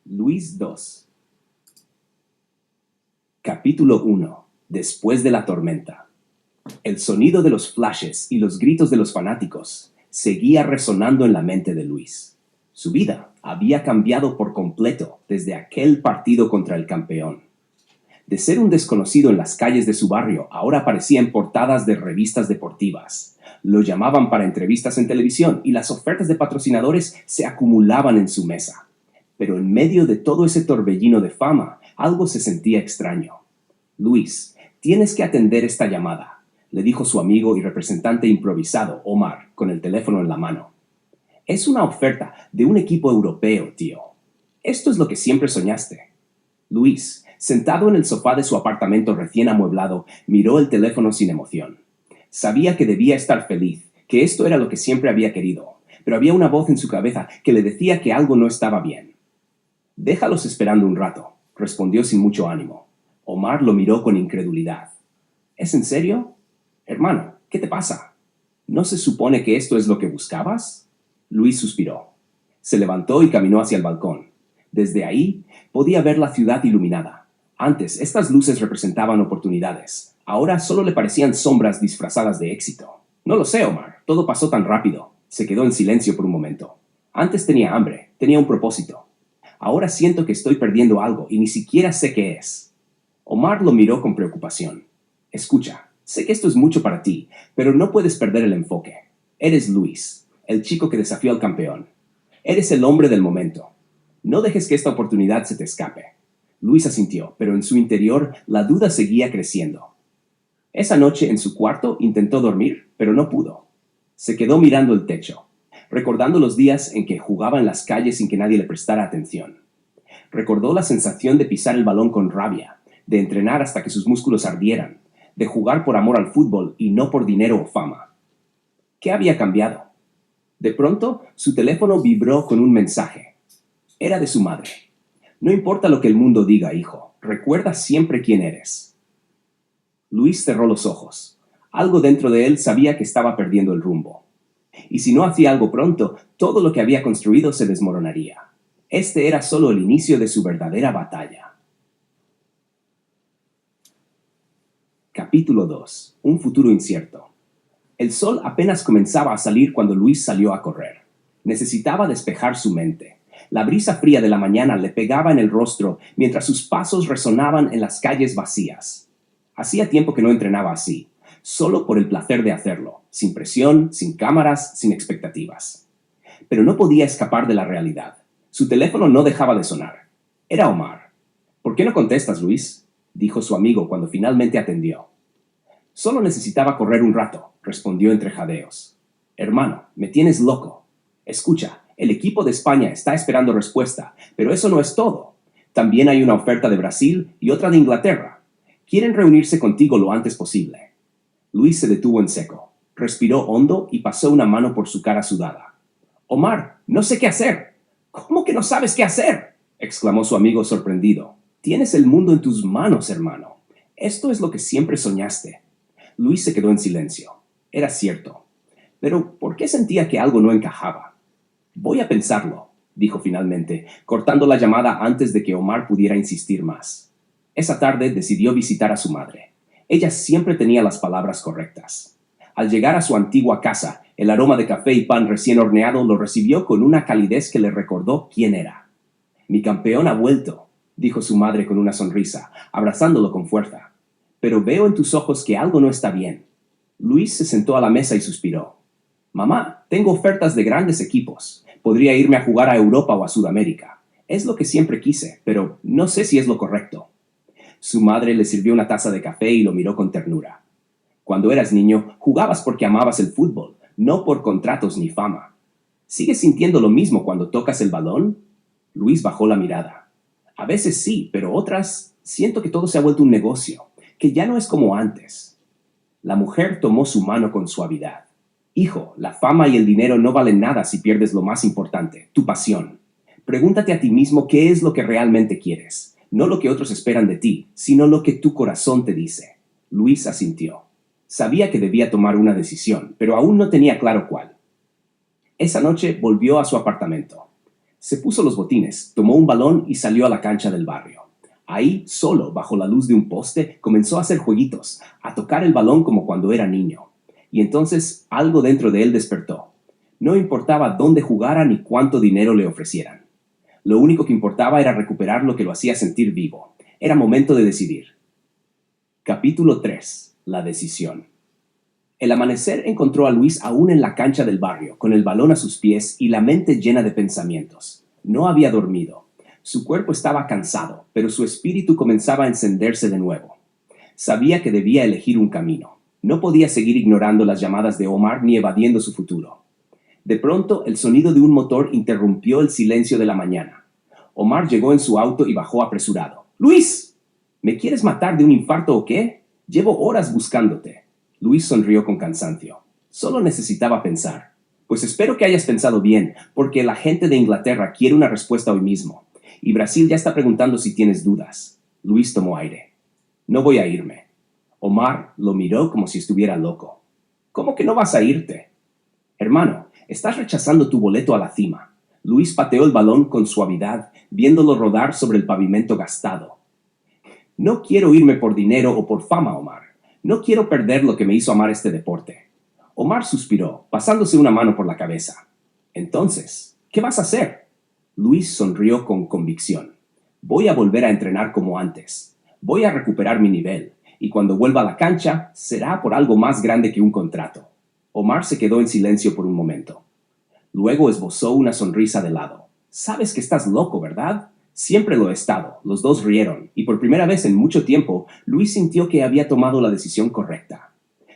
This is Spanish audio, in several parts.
Luis 2. Capítulo 1. Después de la tormenta. El sonido de los flashes y los gritos de los fanáticos seguía resonando en la mente de Luis. Su vida había cambiado por completo desde aquel partido contra el campeón. De ser un desconocido en las calles de su barrio, ahora aparecía en portadas de revistas deportivas. Lo llamaban para entrevistas en televisión y las ofertas de patrocinadores se acumulaban en su mesa. Pero en medio de todo ese torbellino de fama, algo se sentía extraño. «Luis, tienes que atender esta llamada», le dijo su amigo y representante improvisado, Omar, con el teléfono en la mano. «Es una oferta de un equipo europeo, tío. Esto es lo que siempre soñaste». Luis, sentado en el sofá de su apartamento recién amueblado, miró el teléfono sin emoción. Sabía que debía estar feliz, que esto era lo que siempre había querido, pero había una voz en su cabeza que le decía que algo no estaba bien. «Déjalos esperando un rato», respondió sin mucho ánimo. Omar lo miró con incredulidad. «¿Es en serio? Hermano, ¿qué te pasa? ¿No se supone que esto es lo que buscabas?» Luis suspiró. Se levantó y caminó hacia el balcón. Desde ahí podía ver la ciudad iluminada. Antes, estas luces representaban oportunidades. Ahora solo le parecían sombras disfrazadas de éxito. «No lo sé, Omar. Todo pasó tan rápido». Se quedó en silencio por un momento. «Antes tenía hambre. Tenía un propósito. Ahora siento que estoy perdiendo algo y ni siquiera sé qué es». Omar lo miró con preocupación. «Escucha, sé que esto es mucho para ti, pero no puedes perder el enfoque. Eres Luis, el chico que desafió al campeón. Eres el hombre del momento. No dejes que esta oportunidad se te escape». Luis asintió, pero en su interior la duda seguía creciendo. Esa noche en su cuarto intentó dormir, pero no pudo. Se quedó mirando el techo, recordando los días en que jugaba en las calles sin que nadie le prestara atención. Recordó la sensación de pisar el balón con rabia, de entrenar hasta que sus músculos ardieran, de jugar por amor al fútbol y no por dinero o fama. ¿Qué había cambiado? De pronto, su teléfono vibró con un mensaje. Era de su madre. «No importa lo que el mundo diga, hijo. Recuerda siempre quién eres». Luis cerró los ojos. Algo dentro de él sabía que estaba perdiendo el rumbo. Y si no hacía algo pronto, todo lo que había construido se desmoronaría. Este era solo el inicio de su verdadera batalla. Capítulo 2. Un futuro incierto. El sol apenas comenzaba a salir cuando Luis salió a correr. Necesitaba despejar su mente. La brisa fría de la mañana le pegaba en el rostro mientras sus pasos resonaban en las calles vacías. Hacía tiempo que no entrenaba así, solo por el placer de hacerlo, sin presión, sin cámaras, sin expectativas. Pero no podía escapar de la realidad. Su teléfono no dejaba de sonar. Era Omar. «¿Por qué no contestas, Luis?», dijo su amigo cuando finalmente atendió. «Solo necesitaba correr un rato», respondió entre jadeos. «Hermano, me tienes loco. Escucha, el equipo de España está esperando respuesta, pero eso no es todo. También hay una oferta de Brasil y otra de Inglaterra. Quieren reunirse contigo lo antes posible». Luis se detuvo en seco. Respiró hondo y pasó una mano por su cara sudada. «Omar, no sé qué hacer». «¿Cómo que no sabes qué hacer?», exclamó su amigo sorprendido. «Tienes el mundo en tus manos, hermano. Esto es lo que siempre soñaste». Luis se quedó en silencio. Era cierto. Pero ¿por qué sentía que algo no encajaba? «Voy a pensarlo», dijo finalmente, cortando la llamada antes de que Omar pudiera insistir más. Esa tarde decidió visitar a su madre. Ella siempre tenía las palabras correctas. Al llegar a su antigua casa, el aroma de café y pan recién horneado lo recibió con una calidez que le recordó quién era. «Mi campeón ha vuelto», dijo su madre con una sonrisa, abrazándolo con fuerza. «Pero veo en tus ojos que algo no está bien». Luis se sentó a la mesa y suspiró. «Mamá, tengo ofertas de grandes equipos. Podría irme a jugar a Europa o a Sudamérica. Es lo que siempre quise, pero no sé si es lo correcto». Su madre le sirvió una taza de café y lo miró con ternura. «Cuando eras niño, jugabas porque amabas el fútbol, no por contratos ni fama. ¿Sigues sintiendo lo mismo cuando tocas el balón?» Luis bajó la mirada. «A veces sí, pero otras siento que todo se ha vuelto un negocio, que ya no es como antes». La mujer tomó su mano con suavidad. «Hijo, la fama y el dinero no valen nada si pierdes lo más importante, tu pasión. Pregúntate a ti mismo qué es lo que realmente quieres. No lo que otros esperan de ti, sino lo que tu corazón te dice». Luis asintió. Sabía que debía tomar una decisión, pero aún no tenía claro cuál. Esa noche volvió a su apartamento. Se puso los botines, tomó un balón y salió a la cancha del barrio. Ahí, solo, bajo la luz de un poste, comenzó a hacer jueguitos, a tocar el balón como cuando era niño. Y entonces algo dentro de él despertó. No importaba dónde jugara ni cuánto dinero le ofrecieran. Lo único que importaba era recuperar lo que lo hacía sentir vivo. Era momento de decidir. Capítulo 3. La decisión. El amanecer encontró a Luis aún en la cancha del barrio, con el balón a sus pies y la mente llena de pensamientos. No había dormido. Su cuerpo estaba cansado, pero su espíritu comenzaba a encenderse de nuevo. Sabía que debía elegir un camino. No podía seguir ignorando las llamadas de Omar ni evadiendo su futuro. De pronto, el sonido de un motor interrumpió el silencio de la mañana. Omar llegó en su auto y bajó apresurado. «¡Luis! ¿Me quieres matar de un infarto o qué? Llevo horas buscándote». Luis sonrió con cansancio. Solo necesitaba pensar. «Pues espero que hayas pensado bien, porque la gente de Inglaterra quiere una respuesta hoy mismo. Y Brasil ya está preguntando si tienes dudas». Luis tomó aire. «No voy a irme». Omar lo miró como si estuviera loco. «¿Cómo que no vas a irte?» «Hermano, estás rechazando tu boleto a la cima». Luis pateó el balón con suavidad, viéndolo rodar sobre el pavimento gastado. «No quiero irme por dinero o por fama, Omar. No quiero perder lo que me hizo amar este deporte». Omar suspiró, pasándose una mano por la cabeza. «Entonces, ¿qué vas a hacer?» Luis sonrió con convicción. «Voy a volver a entrenar como antes. Voy a recuperar mi nivel, y cuando vuelva a la cancha, será por algo más grande que un contrato». Omar se quedó en silencio por un momento. Luego esbozó una sonrisa de lado. «Sabes que estás loco, ¿verdad?» «Siempre lo he estado». Los dos rieron, y por primera vez en mucho tiempo, Luis sintió que había tomado la decisión correcta.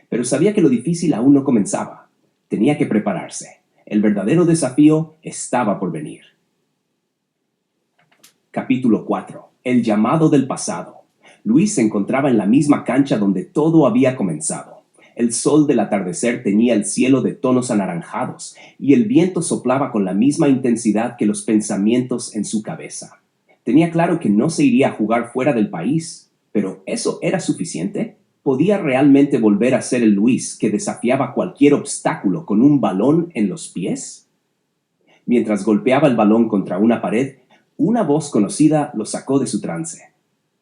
Pero sabía que lo difícil aún no comenzaba. Tenía que prepararse. El verdadero desafío estaba por venir. Capítulo 4. El llamado del pasado. Luis se encontraba en la misma cancha donde todo había comenzado. El sol del atardecer teñía el cielo de tonos anaranjados y el viento soplaba con la misma intensidad que los pensamientos en su cabeza. Tenía claro que no se iría a jugar fuera del país, pero ¿eso era suficiente? ¿Podía realmente volver a ser el Luis que desafiaba cualquier obstáculo con un balón en los pies? Mientras golpeaba el balón contra una pared, una voz conocida lo sacó de su trance.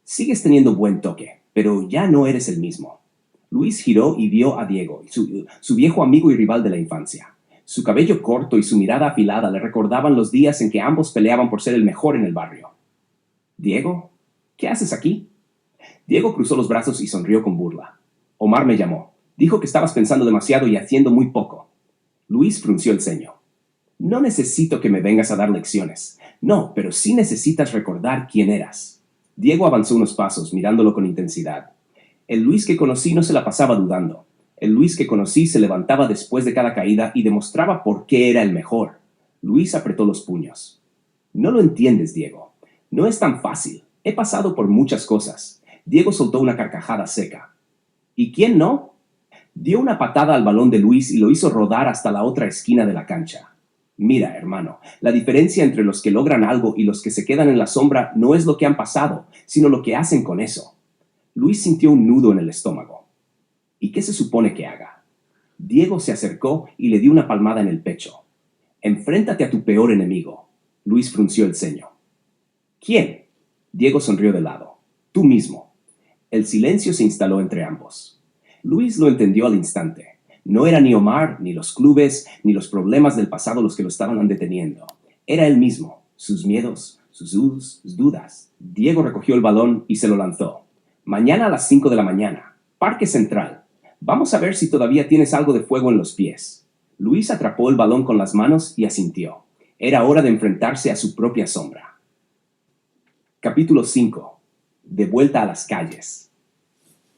«Sigues teniendo buen toque, pero ya no eres el mismo». Luis giró y vio a Diego, su viejo amigo y rival de la infancia. Su cabello corto y su mirada afilada le recordaban los días en que ambos peleaban por ser el mejor en el barrio. «¿Diego? ¿Qué haces aquí?» Diego cruzó los brazos y sonrió con burla. «Omar me llamó. Dijo que estabas pensando demasiado y haciendo muy poco». Luis frunció el ceño. «No necesito que me vengas a dar lecciones. No, pero sí necesitas recordar quién eras». Diego avanzó unos pasos, mirándolo con intensidad. El Luis que conocí no se la pasaba dudando. El Luis que conocí se levantaba después de cada caída y demostraba por qué era el mejor. Luis apretó los puños. «No lo entiendes, Diego. No es tan fácil. He pasado por muchas cosas». Diego soltó una carcajada seca. «¿Y quién no?» Dio una patada al balón de Luis y lo hizo rodar hasta la otra esquina de la cancha. «Mira, hermano, la diferencia entre los que logran algo y los que se quedan en la sombra no es lo que han pasado, sino lo que hacen con eso». Luis sintió un nudo en el estómago. «¿Y qué se supone que haga?» Diego se acercó y le dio una palmada en el pecho. «Enfréntate a tu peor enemigo». Luis frunció el ceño. «¿Quién?» Diego sonrió de lado. «Tú mismo». El silencio se instaló entre ambos. Luis lo entendió al instante. No era ni Omar, ni los clubes, ni los problemas del pasado los que lo estaban deteniendo. Era él mismo, sus miedos, sus dudas. Diego recogió el balón y se lo lanzó. «Mañana a las 5 de la mañana. Parque Central. Vamos a ver si todavía tienes algo de fuego en los pies». Luis atrapó el balón con las manos y asintió. Era hora de enfrentarse a su propia sombra. Capítulo 5. De vuelta a las calles.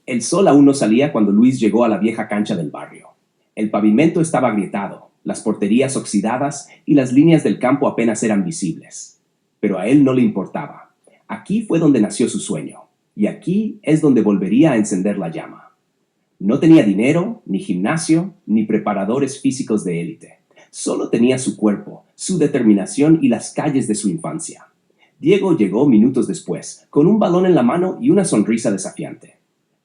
El sol aún no salía cuando Luis llegó a la vieja cancha del barrio. El pavimento estaba agrietado, las porterías oxidadas y las líneas del campo apenas eran visibles. Pero a él no le importaba. Aquí fue donde nació su sueño. Y aquí es donde volvería a encender la llama. No tenía dinero, ni gimnasio, ni preparadores físicos de élite. Solo tenía su cuerpo, su determinación y las calles de su infancia. Diego llegó minutos después, con un balón en la mano y una sonrisa desafiante.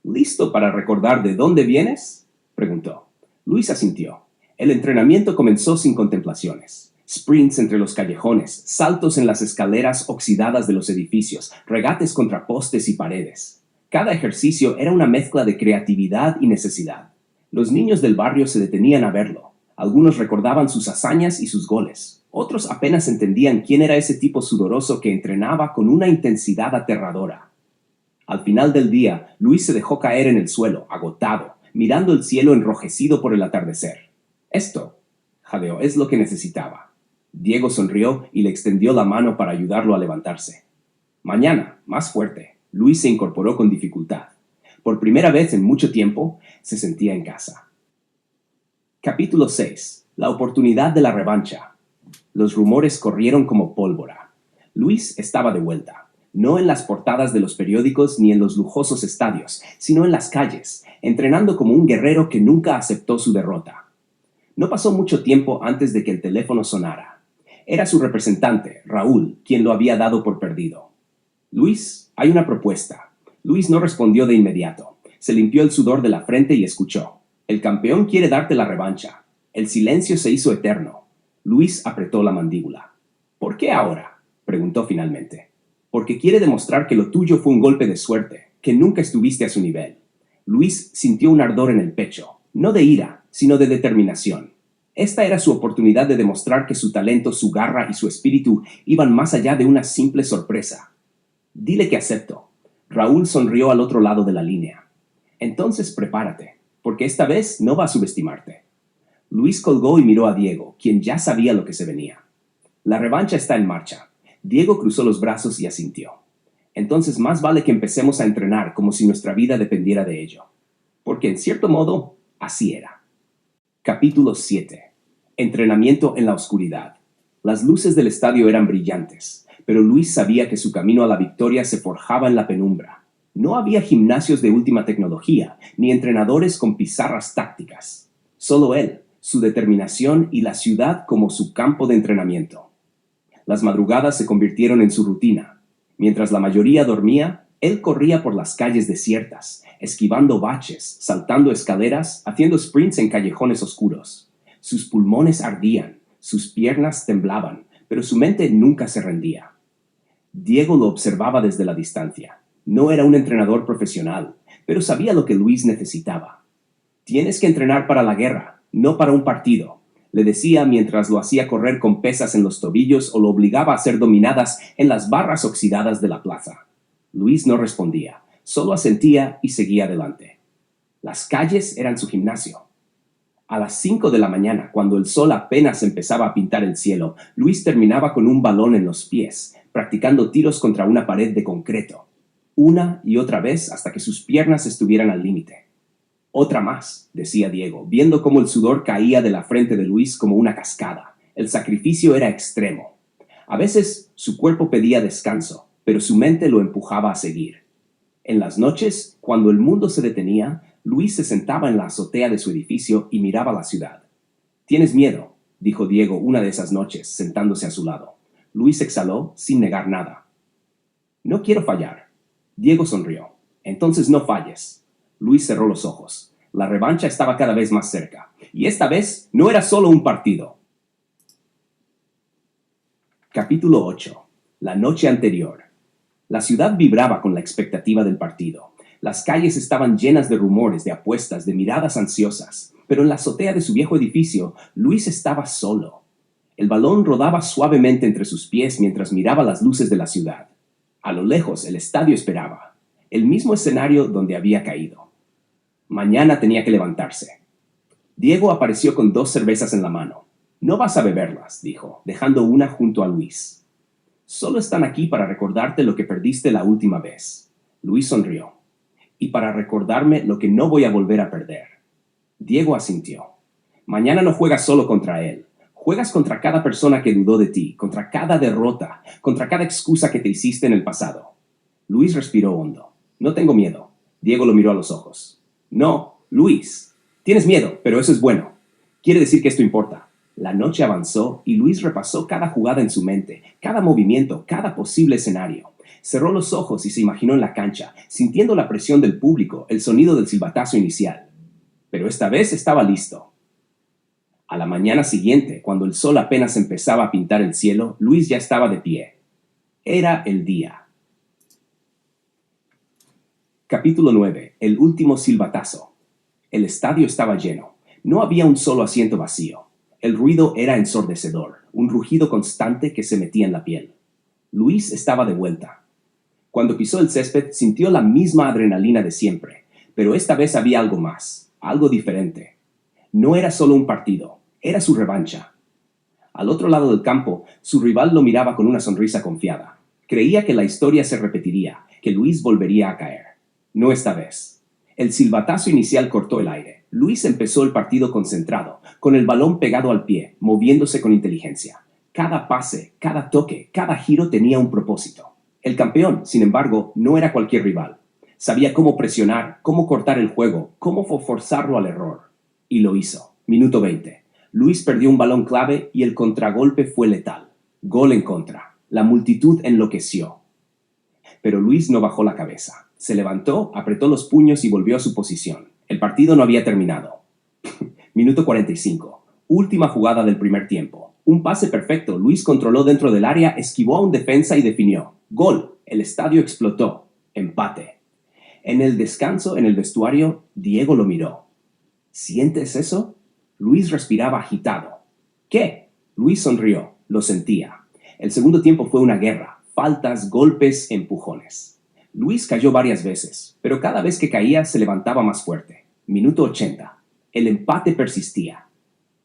«¿Listo para recordar de dónde vienes?», preguntó. Luis asintió. El entrenamiento comenzó sin contemplaciones. Sprints entre los callejones, saltos en las escaleras oxidadas de los edificios, regates contra postes y paredes. Cada ejercicio era una mezcla de creatividad y necesidad. Los niños del barrio se detenían a verlo. Algunos recordaban sus hazañas y sus goles. Otros apenas entendían quién era ese tipo sudoroso que entrenaba con una intensidad aterradora. Al final del día, Luis se dejó caer en el suelo, agotado, mirando el cielo enrojecido por el atardecer. Esto, jadeó, es lo que necesitaba. Diego sonrió y le extendió la mano para ayudarlo a levantarse. Mañana, más fuerte, Luis se incorporó con dificultad. Por primera vez en mucho tiempo, se sentía en casa. Capítulo 6. La oportunidad de la revancha. Los rumores corrieron como pólvora. Luis estaba de vuelta, no en las portadas de los periódicos ni en los lujosos estadios, sino en las calles, entrenando como un guerrero que nunca aceptó su derrota. No pasó mucho tiempo antes de que el teléfono sonara. Era su representante, Raúl, quien lo había dado por perdido. Luis, hay una propuesta. Luis no respondió de inmediato. Se limpió el sudor de la frente y escuchó. El campeón quiere darte la revancha. El silencio se hizo eterno. Luis apretó la mandíbula. ¿Por qué ahora?, preguntó finalmente. Porque quiere demostrar que lo tuyo fue un golpe de suerte, que nunca estuviste a su nivel. Luis sintió un ardor en el pecho, no de ira, sino de determinación. Esta era su oportunidad de demostrar que su talento, su garra y su espíritu iban más allá de una simple sorpresa. Dile que acepto. Raúl sonrió al otro lado de la línea. Entonces prepárate, porque esta vez no va a subestimarte. Luis colgó y miró a Diego, quien ya sabía lo que se venía. La revancha está en marcha. Diego cruzó los brazos y asintió. Entonces más vale que empecemos a entrenar como si nuestra vida dependiera de ello. Porque en cierto modo, así era. Capítulo 7. Entrenamiento en la oscuridad. Las luces del estadio eran brillantes, pero Luis sabía que su camino a la victoria se forjaba en la penumbra. No había gimnasios de última tecnología, ni entrenadores con pizarras tácticas. Solo él, su determinación y la ciudad como su campo de entrenamiento. Las madrugadas se convirtieron en su rutina. Mientras la mayoría dormía, él corría por las calles desiertas, esquivando baches, saltando escaleras, haciendo sprints en callejones oscuros. Sus pulmones ardían, sus piernas temblaban, pero su mente nunca se rendía. Diego lo observaba desde la distancia. No era un entrenador profesional, pero sabía lo que Luis necesitaba. Tienes que entrenar para la guerra, no para un partido, le decía mientras lo hacía correr con pesas en los tobillos o lo obligaba a ser dominadas en las barras oxidadas de la plaza. Luis no respondía, solo asentía y seguía adelante. Las calles eran su gimnasio. A las 5 de la mañana, cuando el sol apenas empezaba a pintar el cielo, Luis terminaba con un balón en los pies, practicando tiros contra una pared de concreto, una y otra vez hasta que sus piernas estuvieran al límite. Otra más, decía Diego, viendo cómo el sudor caía de la frente de Luis como una cascada. El sacrificio era extremo. A veces su cuerpo pedía descanso, pero su mente lo empujaba a seguir. En las noches, cuando el mundo se detenía, Luis se sentaba en la azotea de su edificio y miraba la ciudad. «¿Tienes miedo?», dijo Diego una de esas noches, sentándose a su lado. Luis exhaló sin negar nada. «No quiero fallar». Diego sonrió. «Entonces no falles». Luis cerró los ojos. La revancha estaba cada vez más cerca. Y esta vez no era solo un partido. Capítulo 8. La noche anterior. La ciudad vibraba con la expectativa del partido. Las calles estaban llenas de rumores, de apuestas, de miradas ansiosas. Pero en la azotea de su viejo edificio, Luis estaba solo. El balón rodaba suavemente entre sus pies mientras miraba las luces de la ciudad. A lo lejos, el estadio esperaba. El mismo escenario donde había caído. Mañana tenía que levantarse. Diego apareció con 2 cervezas en la mano. «No vas a beberlas», dijo, dejando una junto a Luis. «Solo están aquí para recordarte lo que perdiste la última vez». Luis sonrió. «Y para recordarme lo que no voy a volver a perder». Diego asintió. «Mañana no juegas solo contra él. Juegas contra cada persona que dudó de ti, contra cada derrota, contra cada excusa que te hiciste en el pasado». Luis respiró hondo. «No tengo miedo». Diego lo miró a los ojos. «No, Luis. Tienes miedo, pero eso es bueno. Quiere decir que esto importa». La noche avanzó y Luis repasó cada jugada en su mente, cada movimiento, cada posible escenario. Cerró los ojos y se imaginó en la cancha, sintiendo la presión del público, el sonido del silbatazo inicial. Pero esta vez estaba listo. A la mañana siguiente, cuando el sol apenas empezaba a pintar el cielo, Luis ya estaba de pie. Era el día. Capítulo 9. El último silbatazo. El estadio estaba lleno. No había un solo asiento vacío. El ruido era ensordecedor, un rugido constante que se metía en la piel. Luis estaba de vuelta. Cuando pisó el césped, sintió la misma adrenalina de siempre, pero esta vez había algo más, algo diferente. No era solo un partido, era su revancha. Al otro lado del campo, su rival lo miraba con una sonrisa confiada. Creía que la historia se repetiría, que Luis volvería a caer. No esta vez. El silbatazo inicial cortó el aire. Luis empezó el partido concentrado, con el balón pegado al pie, moviéndose con inteligencia. Cada pase, cada toque, cada giro tenía un propósito. El campeón, sin embargo, no era cualquier rival. Sabía cómo presionar, cómo cortar el juego, cómo forzarlo al error. Y lo hizo. Minuto 20. Luis perdió un balón clave y el contragolpe fue letal. Gol en contra. La multitud enloqueció. Pero Luis no bajó la cabeza. Se levantó, apretó los puños y volvió a su posición. El partido no había terminado. Minuto 45. Última jugada del primer tiempo. Un pase perfecto. Luis controló dentro del área, esquivó a un defensa y definió. Gol. El estadio explotó. Empate. En el descanso, en el vestuario, Diego lo miró. ¿Sientes eso? Luis respiraba agitado. ¿Qué? Luis sonrió. Lo sentía. El segundo tiempo fue una guerra. Faltas, golpes, empujones. Luis cayó varias veces, pero cada vez que caía se levantaba más fuerte. Minuto 80. El empate persistía.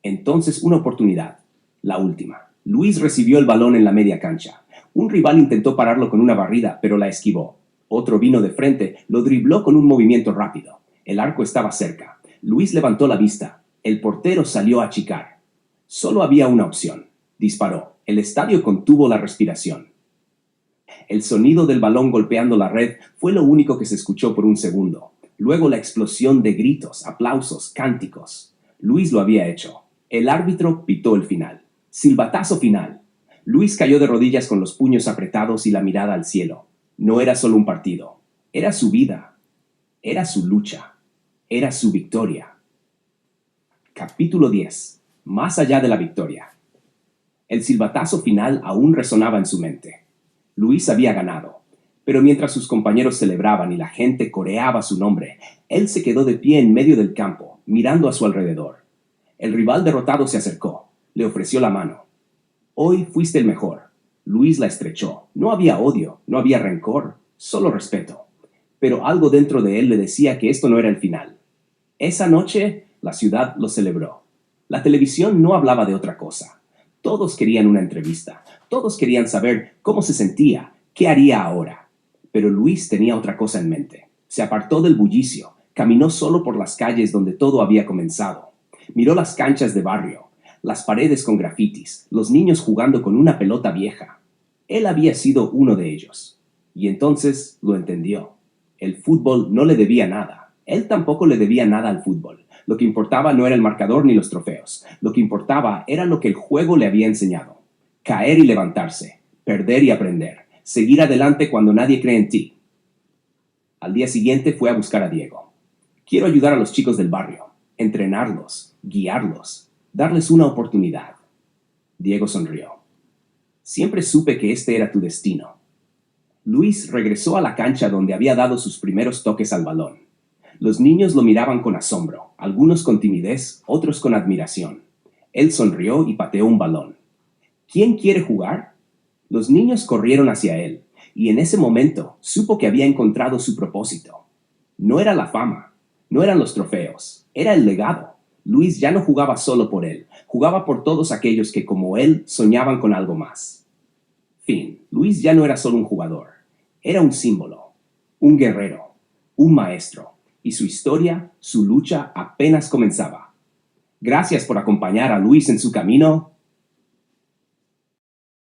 Entonces una oportunidad. La última. Luis recibió el balón en la media cancha. Un rival intentó pararlo con una barrida, pero la esquivó. Otro vino de frente, lo dribló con un movimiento rápido. El arco estaba cerca. Luis levantó la vista. El portero salió a achicar. Solo había una opción. Disparó. El estadio contuvo la respiración. El sonido del balón golpeando la red fue lo único que se escuchó por un segundo. Luego la explosión de gritos, aplausos, cánticos. Luis lo había hecho. El árbitro pitó el final. Silbatazo final. Luis cayó de rodillas con los puños apretados y la mirada al cielo. No era solo un partido. Era su vida. Era su lucha. Era su victoria. Capítulo 10. Más allá de la victoria. El silbatazo final aún resonaba en su mente. Luis había ganado, pero mientras sus compañeros celebraban y la gente coreaba su nombre, él se quedó de pie en medio del campo, mirando a su alrededor. El rival derrotado se acercó, le ofreció la mano. Hoy fuiste el mejor. Luis la estrechó. No había odio, no había rencor, solo respeto. Pero algo dentro de él le decía que esto no era el final. Esa noche, la ciudad lo celebró. La televisión no hablaba de otra cosa. Todos querían una entrevista. Todos querían saber cómo se sentía, qué haría ahora. Pero Luis tenía otra cosa en mente. Se apartó del bullicio, caminó solo por las calles donde todo había comenzado. Miró las canchas de barrio, las paredes con grafitis, los niños jugando con una pelota vieja. Él había sido uno de ellos. Y entonces lo entendió. El fútbol no le debía nada. Él tampoco le debía nada al fútbol. Lo que importaba no era el marcador ni los trofeos. Lo que importaba era lo que el juego le había enseñado. Caer y levantarse, perder y aprender, seguir adelante cuando nadie cree en ti. Al día siguiente fue a buscar a Diego. Quiero ayudar a los chicos del barrio, entrenarlos, guiarlos, darles una oportunidad. Diego sonrió. Siempre supe que este era tu destino. Luis regresó a la cancha donde había dado sus primeros toques al balón. Los niños lo miraban con asombro, algunos con timidez, otros con admiración. Él sonrió y pateó un balón. ¿Quién quiere jugar? Los niños corrieron hacia él, y en ese momento supo que había encontrado su propósito. No era la fama, no eran los trofeos, era el legado. Luis ya no jugaba solo por él, jugaba por todos aquellos que, como él, soñaban con algo más. Fin. Luis ya no era solo un jugador, era un símbolo, un guerrero, un maestro, y su historia, su lucha apenas comenzaba. Gracias por acompañar a Luis en su camino